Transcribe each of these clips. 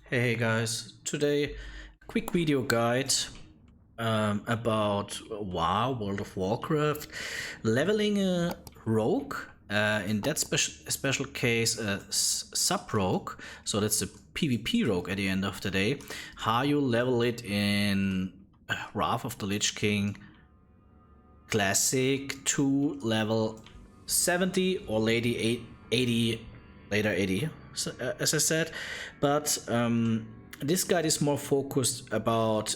Hey guys, today a quick video guide about World of Warcraft, leveling a rogue, in that special case a sub rogue, so that's the PvP rogue at the end of the day, how you level it in Wrath of the Lich King Classic to level 70 or lady 80, later 80, as I said. But this guide is more focused about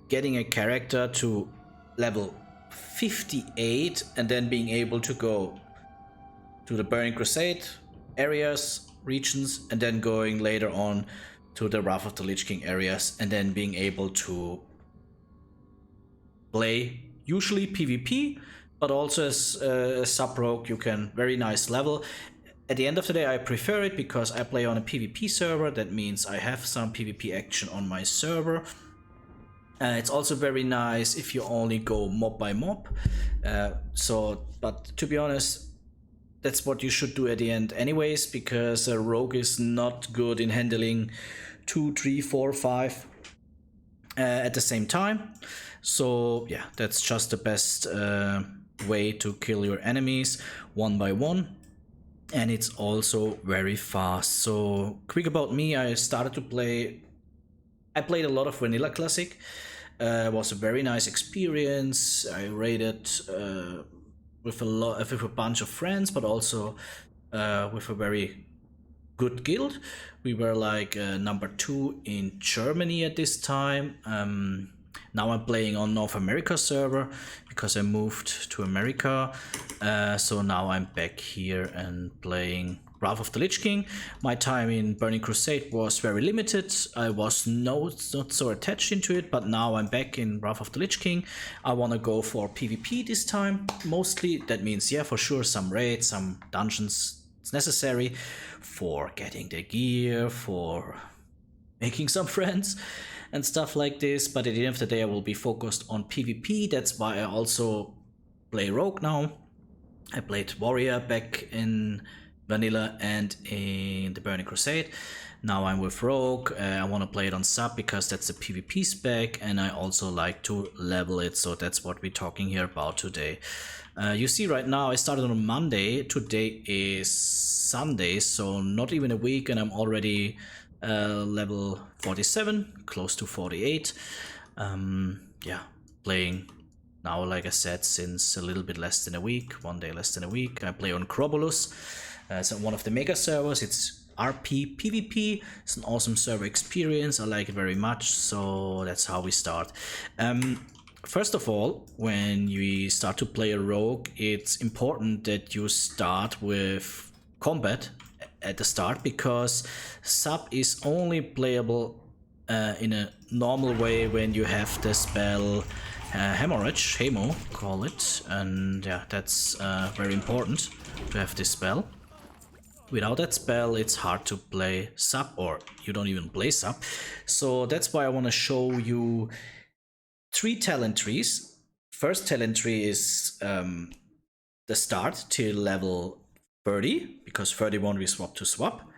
getting a character to level 58 and then being able to go to the Burning Crusade areas, regions, and then going later on to the Wrath of the Lich King areas, and then being able to play usually PvP, but also as a sub rogue you can very nice level. At the end of the day, I prefer it because I play on a PvP server. That means I have some PvP action on my server. It's also very nice if you only go mob by mob. But to be honest, that's what you should do at the end anyways, because a rogue is not good in handling 2, 3, 4, 5 at the same time. So yeah, that's just the best way to kill your enemies one by one, and it's also very fast. So quick about me, I played a lot of Vanilla Classic. It was a very nice experience. I raided with a bunch of friends, but also with a very good guild. We were like number 2 in Germany at this time. Now I'm playing on North America server because I moved to America. So now I'm back here and playing Wrath of the Lich King. My time in Burning Crusade was very limited. I was not so attached into it, but now I'm back in Wrath of the Lich King. I want to go for PvP this time, mostly. That means, yeah, for sure, some raids, some dungeons. It's necessary for getting the gear, for making some friends and stuff like this. But at the end of the day, I will be focused on PvP. That's why I also play Rogue now. I played Warrior back in Vanilla and in the Burning Crusade. Now I'm with Rogue. I want to play it on sub because that's a PvP spec, and I also like to level it, so that's what we're talking here about today. You see right now I started on Monday. Today is Sunday, so not even a week, and I'm already level 47, close to 48. Yeah, playing now, like I said, since a little bit less than a week, 1 day less than a week. I play on Crobolus. It's one of the mega servers. It's RP PvP. It's an awesome server experience. I like it very much. So that's how we start. First of all, when you start to play a rogue, it's important that you start with combat at the start, because sub is only playable in a normal way when you have the spell hemorrhage, hemo call it, and yeah, that's very important to have this spell. Without that spell, it's hard to play sub, or you don't even play sub. So that's why I want to show you 3 talent trees. First talent tree is the start till level 30, because 31 we swap to swap.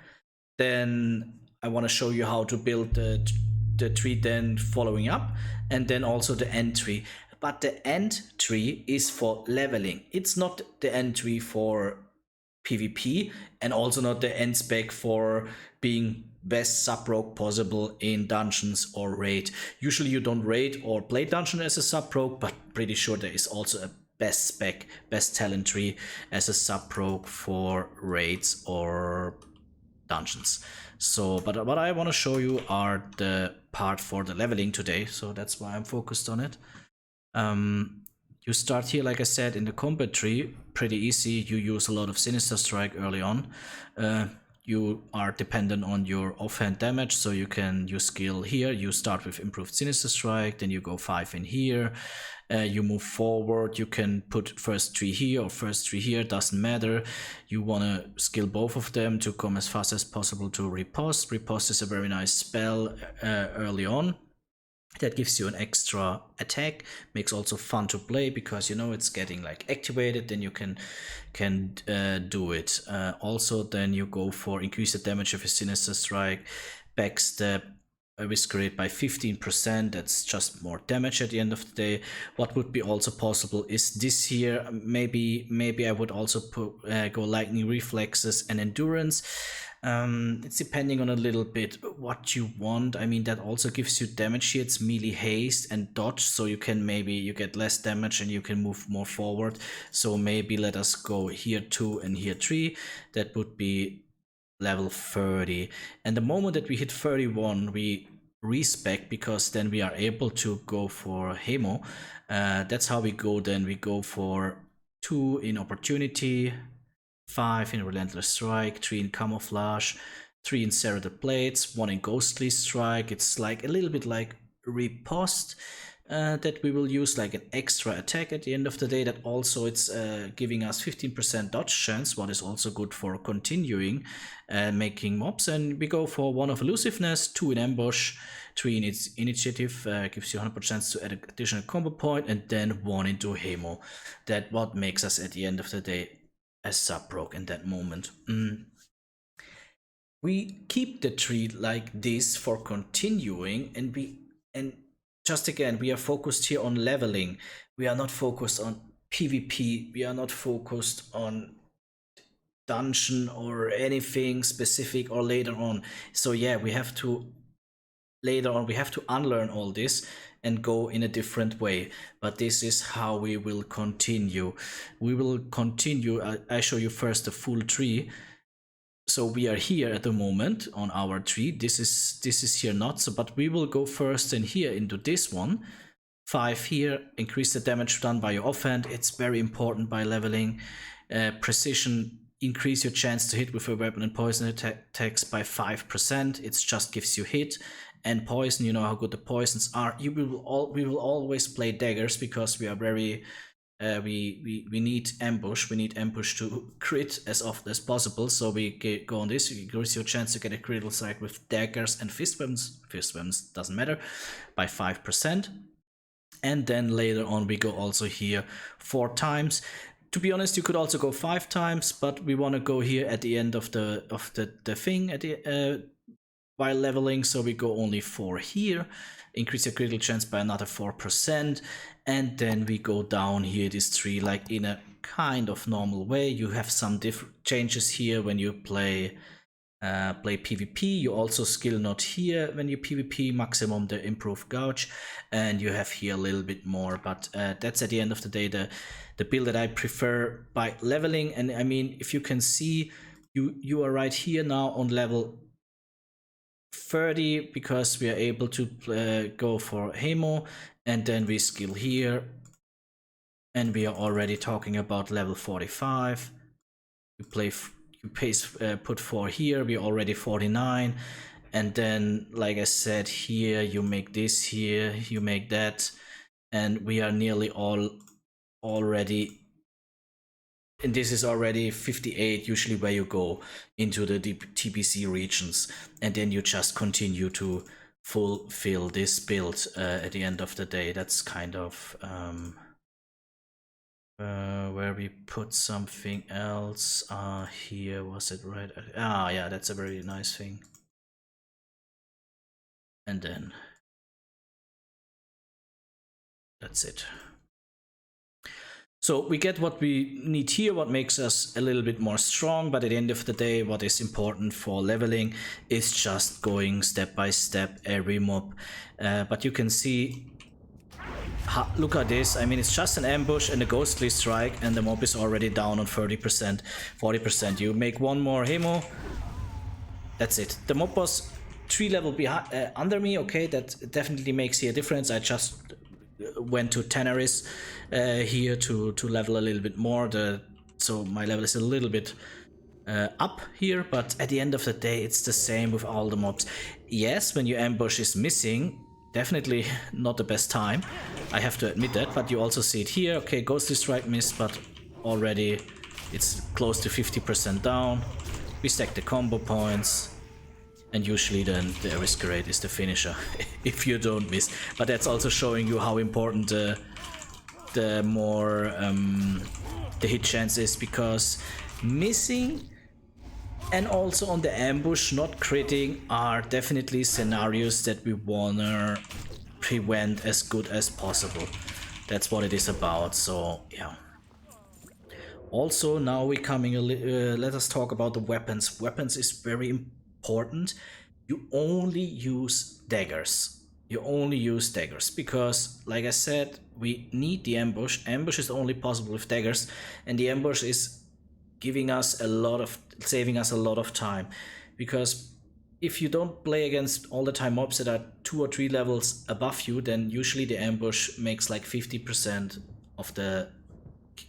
Then I want to show you how to build the tree then following up, and then also the end tree. But the end tree is for leveling. It's not the end tree for PvP, and also not the end spec for being best sub rogue possible in dungeons or raid. Usually you don't raid or play dungeon as a sub rogue, but pretty sure there is also a best spec, best talent tree as a sub rogue for raids or dungeons. So, but what I want to show you are the part for the leveling today, so that's why I'm focused on it. You start here, like I said, in the combat tree, pretty easy. You use a lot of Sinister Strike early on. You are dependent on your offhand damage, so you can use skill here. You start with improved Sinister Strike, then you go 5 in here. You move forward, you can put first 3 here or first 3 here, doesn't matter. You want to skill both of them to come as fast as possible to riposte. Riposte is a very nice spell early on. That gives you an extra attack, makes also fun to play because you know it's getting like activated, then you can do it. Also then you go for increase the damage of a sinister strike, backstab, whiskerate by 15%, that's just more damage at the end of the day. What would be also possible is this here, maybe I would also put go lightning reflexes and endurance. It's depending on a little bit what you want. I mean, that also gives you damage here. It's melee haste and dodge, so you can you get less damage and you can move more forward. So maybe let us go here 2 and here 3. That would be level 30. And the moment that we hit 31, we respec, because then we are able to go for Hemo. That's how we go then. We go for 2 in opportunity, 5 in Relentless Strike, 3 in Camouflage, 3 in Serrated Blades, 1 in Ghostly Strike. It's like a little bit like Riposte that we will use like an extra attack at the end of the day. That also it's giving us 15% dodge chance, what is also good for continuing making mobs. And we go for 1 of Elusiveness, 2 in Ambush, 3 in its Initiative, gives you 100% chance to add an additional combo point, and then 1 into Hemo. That what makes us at the end of the day a sub-rogue in that moment. We keep the tree like this for continuing, and just again, we are focused here on leveling. We are not focused on PvP. We are not focused on dungeon or anything specific or later on. So yeah, we have to later on, we have to unlearn all this and go in a different way. But this is how we will continue. We will continue. I show you first the full tree. So we are here at the moment on our tree. This is here not so, but we will go first in here into this one. 5 here, increase the damage done by your offhand. It's very important by leveling. Precision, increase your chance to hit with your weapon and poison attacks by 5%. It just gives you hit and poison. You know how good the poisons are. We will always play daggers because we are very we need ambush. We need ambush to crit as often as possible. So we go on this. You increase your chance to get a critical strike with daggers and fist weapons. Fist weapons doesn't matter, by 5%. And then later on we go also here 4 times. To be honest, you could also go 5 times, but we want to go here at the end of the thing at the while leveling, so we go only 4 here. Increase your critical chance by another 4%, and then we go down here this tree like in a kind of normal way. You have some different changes here when you play PvP. You also skill not here when you PvP, maximum the improved gouge, and you have here a little bit more, but that's at the end of the day the build that I prefer by leveling. And I mean, if you can see, you are right here now on level 30 because we are able to go for Hemo, and then we skill here and we are already talking about level 45. Put 4 here, we're already 49, and then like I said here, you make this here, you make that, and we are nearly all already, and this is already 58 usually where you go into the TBC regions, and then you just continue to fulfill this build at the end of the day. That's kind of where we put something else. Here, was it right? Yeah, that's a very nice thing. And then that's it. So we get what we need here, what makes us a little bit more strong, but at the end of the day, what is important for leveling is just going step by step every mob. But you can see, look at this. I mean, it's just an ambush and a ghostly strike, and the mob is already down on 30%, 40%. You make one more Hemo, that's it. The mob was 3 level behind, under me. Okay, that definitely makes here a difference. I just went to Tenaris here to level a little bit more. So my level is a little bit up here, but at the end of the day, it's the same with all the mobs. Yes, when your ambush is missing, definitely not the best time, I have to admit that, but you also see it here. Okay, ghostly strike missed, but already it's close to 50% down. We stack the combo points, And usually then the Eviscerate is the finisher if you don't miss. But that's also showing you how important the more the hit chance is, because missing and also on the ambush not critting are definitely scenarios that we wanna prevent as good as possible. That's what it is about. So yeah. Also, now we're coming let us talk about the weapons. Weapons is very important. You only use daggers. You only use daggers because, like I said, we need the ambush. Ambush is only possible with daggers, and the ambush is giving us a lot of, saving us a lot of time, because if you don't play against all the time mobs that are 2 or 3 levels above you, then usually the ambush makes like 50% of the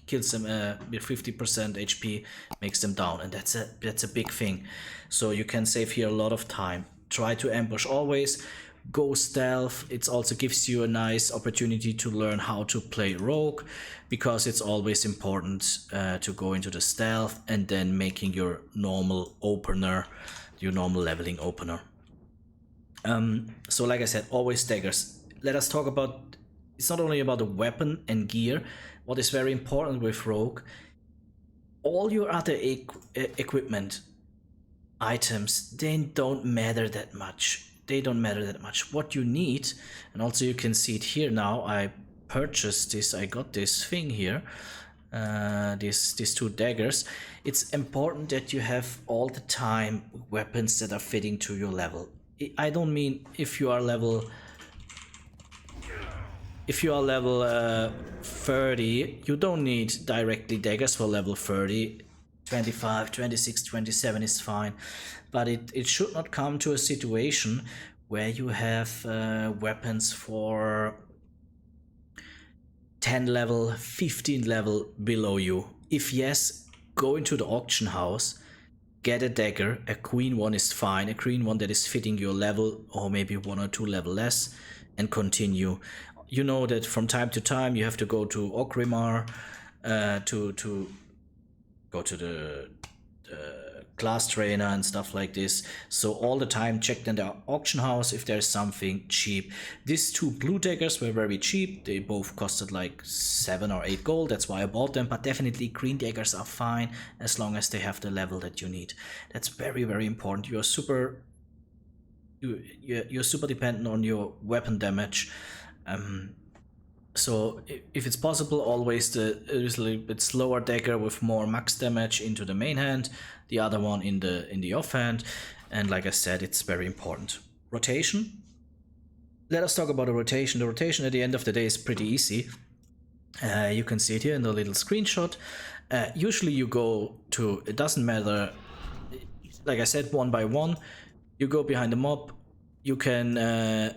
kills them with 50% HP, makes them down, and that's a big thing. So you can save here a lot of time. Try to ambush always. Go stealth. It also gives you a nice opportunity to learn how to play rogue, because it's always important to go into the stealth and then making your normal opener, your normal leveling opener. So like I said, always daggers. Let us talk about, it's not only about the weapon and gear. What is very important with rogue, all your other equipment items, they don't matter that much. They don't matter that much. What you need, and also you can see it here now, I purchased this, I got this thing here, these 2 daggers. It's important that you have all the time weapons that are fitting to your level. I don't mean if you are level 30, you don't need directly daggers for level 30. 25, 26, 27 is fine, but it should not come to a situation where you have weapons for 10 level, 15 level below you. If yes, go into the auction house, get a dagger. A queen one is fine, a queen one that is fitting your level, or maybe 1 or 2 level less, and continue. You know that from time to time you have to go to Ogrimmar to go to the class trainer and stuff like this. So all the time check in the auction house if there's something cheap. These 2 blue daggers were very cheap. They both costed like 7 or 8 gold. That's why I bought them. But definitely green daggers are fine as long as they have the level that you need. That's very, very important. You're super dependent on your weapon damage. So if it's possible, always a little bit slower dagger with more max damage into the main hand, the other one in the offhand. And like I said, it's very important. Rotation. Let us talk about the rotation. The rotation at the end of the day is pretty easy. You can see it here in the little screenshot. Usually you go to, it doesn't matter, like I said, 1 by 1. You go behind the mob. You can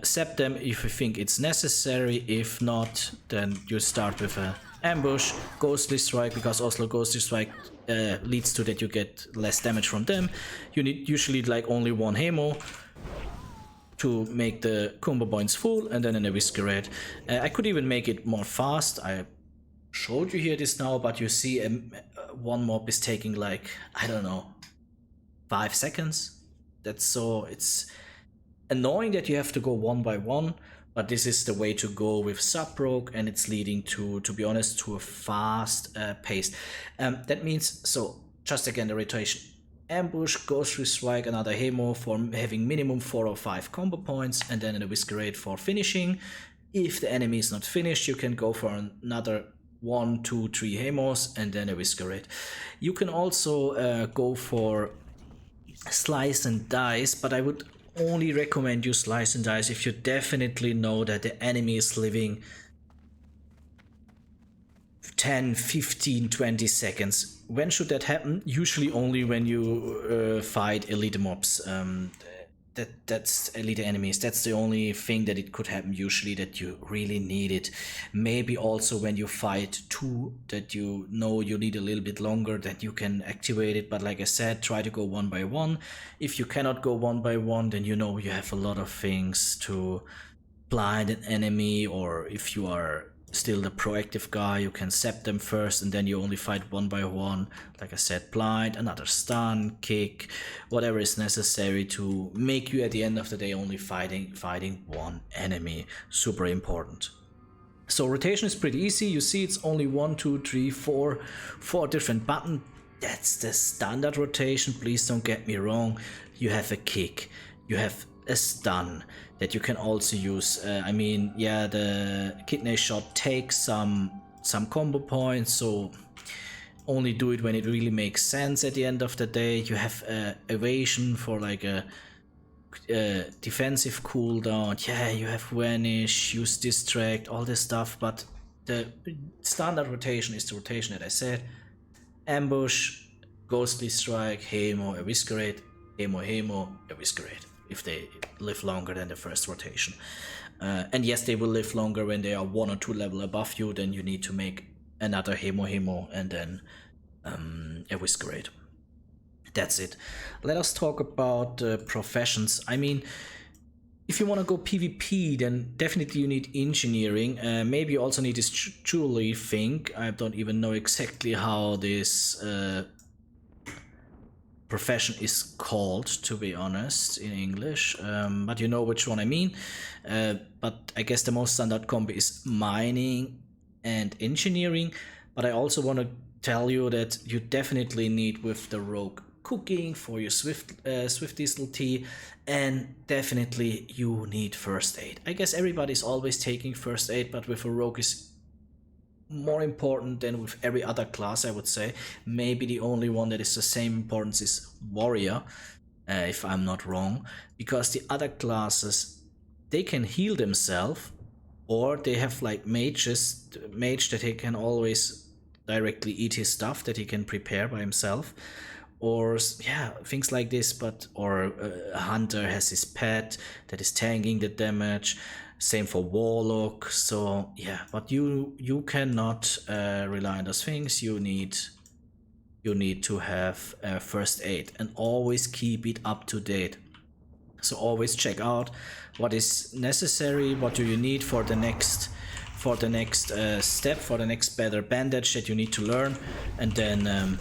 zap them if you think it's necessary. If not, then you start with an ambush, ghostly strike, because also ghostly strike leads to that you get less damage from them. You need usually like only 1 hemo to make the combo points full, and then an Eviscerate. I could even make it more fast. I showed you here this now, but you see one mob is taking like, I don't know, 5 seconds. It's annoying that you have to go 1 by 1, but this is the way to go with sub-rogue, and it's leading to be honest, to a fast pace. That means, so just again the rotation: ambush, ghostly strike, another hemo for having minimum 4 or 5 combo points, and then an Eviscerate for finishing. If the enemy is not finished, you can go for another 1, 2, 3 hemos and then Eviscerate. You can also go for slice and dice, but I would only recommend you slice and dice if you definitely know that the enemy is living 10, 15, 20 seconds. When should that happen? Usually only when you fight elite mobs. That's elite enemies. That's the only thing that it could happen usually, that you really need it. Maybe also when you fight 2 that you know you need a little bit longer, that you can activate it. But like I said, try to go 1 by 1. If you cannot go 1 by 1, then you know you have a lot of things to blind an enemy, or if you are still the proactive guy. You can zap them first and then you only fight one by one. Like I said, blind, another stun, kick, whatever is necessary to make you at the end of the day only fighting one enemy. Super important. So rotation is pretty easy. You see it's only 1, 2, 3, 4 different buttons. That's the standard rotation. Please don't get me wrong. You have a kick, you have a stun that you can also use. I mean, yeah, the kidney shot takes some combo points, so only do it when it really makes sense at the end of the day. You have evasion for like a defensive cooldown. Yeah, you have vanish, use distract, all this stuff, but the standard rotation is the rotation that I said. Ambush, ghostly strike, hemo, eviscerate, hemo, eviscerate, if they live longer than the first rotation. And yes, they will live longer when they are 1 or 2 level above you. Then you need to make another hemo and then eviscerate. That's it. Let us talk about professions. I mean, if you want to go PvP, then definitely you need engineering. Maybe you also need this jewelry thing. I don't even know exactly how this profession is called, to be honest, in English, but you know which one I mean. But I guess the most standard combo is mining and engineering. But I also want to tell you that you definitely need with the rogue cooking for your swift diesel tea, and definitely you need first aid. I guess everybody's always taking first aid, but with a rogue is more important than with every other class, I would say. Maybe the only one that is the same importance is warrior, if I'm not wrong, because the other classes, they can heal themselves, or they have like mage that he can always directly eat his stuff that he can prepare by himself, or yeah, things like this. But or a hunter has his pet that is tanking the damage. Same for WOTLK. So yeah, but you cannot rely on those things. You need to have first aid, and always keep it up to date. So always check out what is necessary, what do you need for the next step, for the next better bandage that you need to learn, and then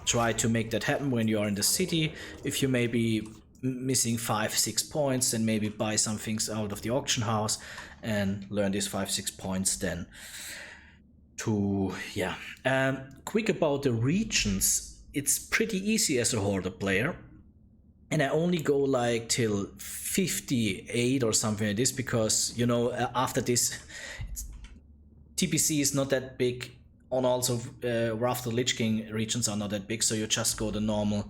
try to make that happen when you are in the city. If you may be missing 5-6 points, then maybe buy some things out of the auction house and learn these 5-6 points then to, yeah. Quick about the regions. It's pretty easy as a Hoarder player, and I only go like till 58 or something like this, because you know, after this TPC is not that big, and also Wrath of the Lich King regions are not that big, so you just go the normal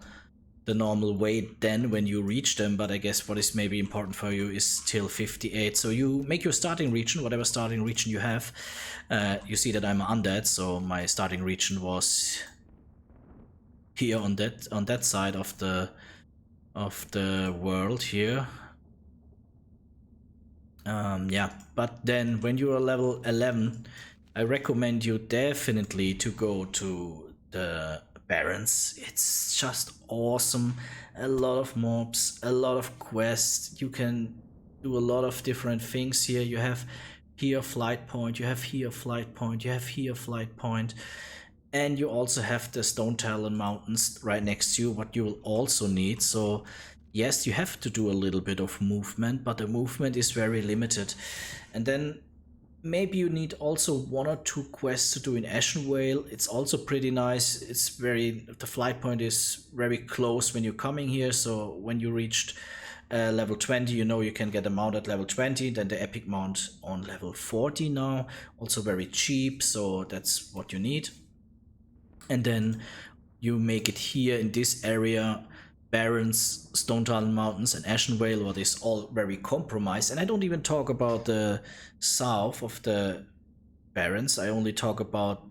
way then when you reach them. But I guess what is maybe important for you is till 58. So you make your starting region, whatever starting region you have. You see that I'm undead, so my starting region was here on that side of the world here. Yeah, but then when you are level 11, I recommend you definitely to go to the Barrens. It's just awesome. A lot of mobs, a lot of quests. You can do a lot of different things here. You have here flight point, you have here flight point, you have here flight point, and you also have the Stone Talon Mountains right next to you, what you will also need. So yes, you have to do a little bit of movement, but the movement is very limited. And then maybe you need also 1 or 2 quests to do in Ashen Vale. It's also pretty nice. The flight point is very close when you're coming here. So when you reached level 20, you know you can get a mount at level 20, then the epic mount on level 40 now. Also very cheap, so that's what you need. And then you make it here in this area, Barrens, Stone Talon Mountains, and Ashen Vale, what is all very compromised. And I don't even talk about the south of the Barrens. I only talk about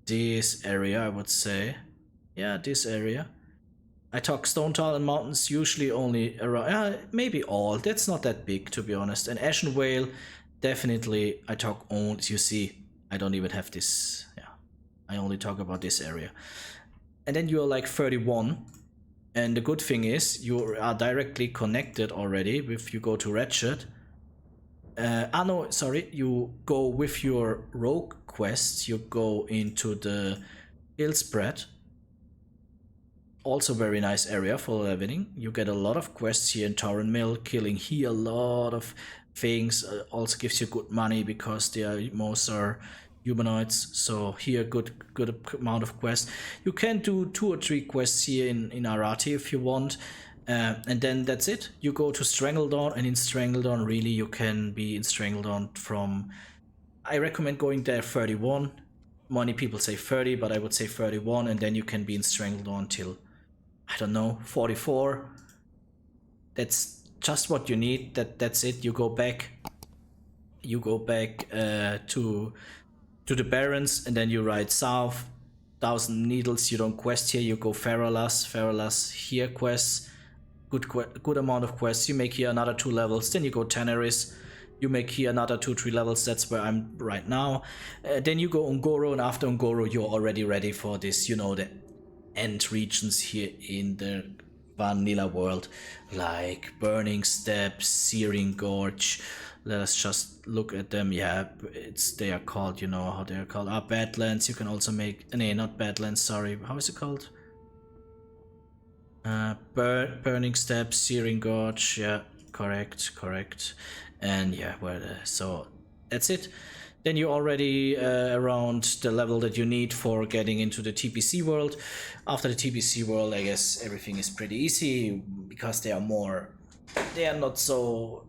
this area, I would say. Yeah, this area. I talk Stone Talon Mountains usually only around, maybe all. That's not that big, to be honest. And Ashen Vale, definitely I talk only, you see, I don't even have this. Yeah, I only talk about this area. And then you're like 31. And the good thing is you are directly connected already. If you go to Ratchet, no, sorry, you go with your rogue quests, you go into the hill spread. Also very nice area for leveling. You get a lot of quests here in Tauren Mill, killing here a lot of things. Also gives you good money because they are most are humanoids. So here good amount of quests. You can do 2 or 3 quests here in Arati if you want. And then that's it. You go to Strangledawn, and in Strangledawn really you can be in Strangledawn from, I recommend going there 31. Many people say 30, but I would say 31, and then you can be in Strangledawn till, I don't know, 44. That's just what you need. That's it. You go back to the Barrens, and then you ride south. 1,000 Needles. You don't quest here. You go Feralas here quests. Good amount of quests. You make here another 2 levels. Then you go Teneris. You make here another 2-3 levels. That's where I'm right now. Then you go Ungoro, and after Ungoro you're already ready for this, you know, the end regions here in the vanilla world, like Burning Steps, Searing Gorge. Let us just look at them. Yeah, they are called, you know how they are called. Badlands. You can also make, not Badlands, sorry, how is it called? Burning Steps, Searing Gorge. Yeah, correct. And yeah, so that's it. Then you're already around the level that you need for getting into the TPC world. After the TPC world, I guess everything is pretty easy because they are not so,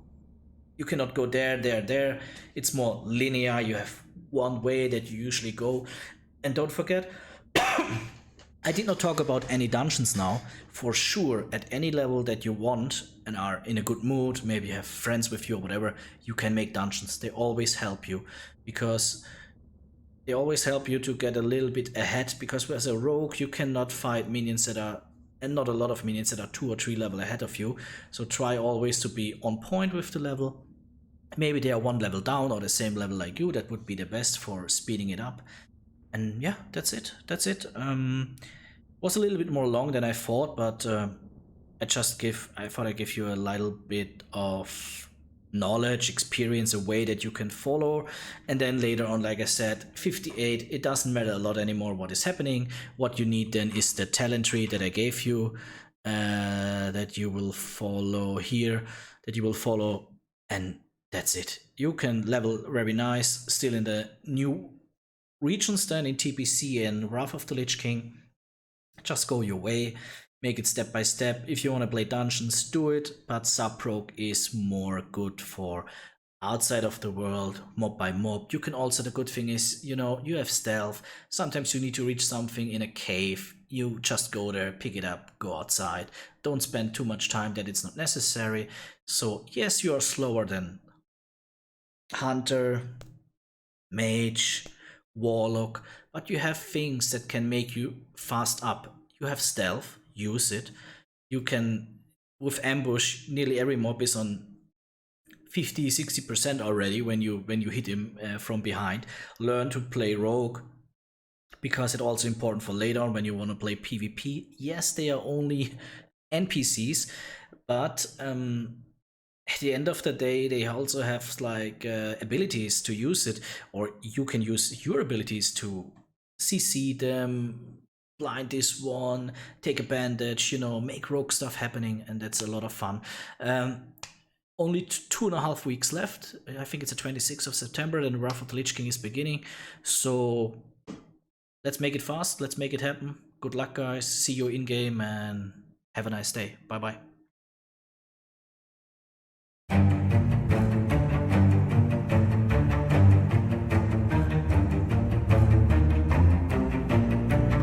you cannot go there. It's more linear. You have one way that you usually go. And don't forget, I did not talk about any dungeons now. For sure, at any level that you want and are in a good mood, maybe you have friends with you or whatever, you can make dungeons. They always help you, because they always help you to get a little bit ahead, because as a rogue you cannot fight minions that are, and not a lot of minions that are 2 or 3 level ahead of you. So try always to be on point with the level. Maybe they are 1 level down or the same level like you. That would be the best for speeding it up. And yeah, that's it. Was a little bit more long than I thought, but I thought I'd give you a little bit of knowledge, experience, a way that you can follow. And then later on, like I said, 58, it doesn't matter a lot anymore what is happening. What you need then is the talent tree that I gave you, that you will follow here, and that's it. You can level very nice, still in the new regions then in TPC and Wrath of the Lich King. Just go your way, make it step by step. If you want to play dungeons, do it, but sub-rogue is more good for outside of the world, mob by mob. You can also, the good thing is, you know, you have stealth. Sometimes you need to reach something in a cave. You just go there, pick it up, go outside. Don't spend too much time that it's not necessary. So yes, you are slower than Hunter, Mage, Warlock, but you have things that can make you fast up. You have stealth, use it. You can, with ambush, nearly every mob is on 50-60% already when you hit him from behind. Learn to play rogue, because it's also important for later on when you want to play PvP. Yes, they are only NPCs, but at the end of the day, they also have like abilities to use it, or you can use your abilities to CC them, blind this one, take a bandage, you know, make rogue stuff happening, and that's a lot of fun. Only 2.5 weeks left. I think it's the 26th of September, then Wrath of the Lich King is beginning. So let's make it fast, let's make it happen. Good luck, guys. See you in game, and have a nice day. Bye bye.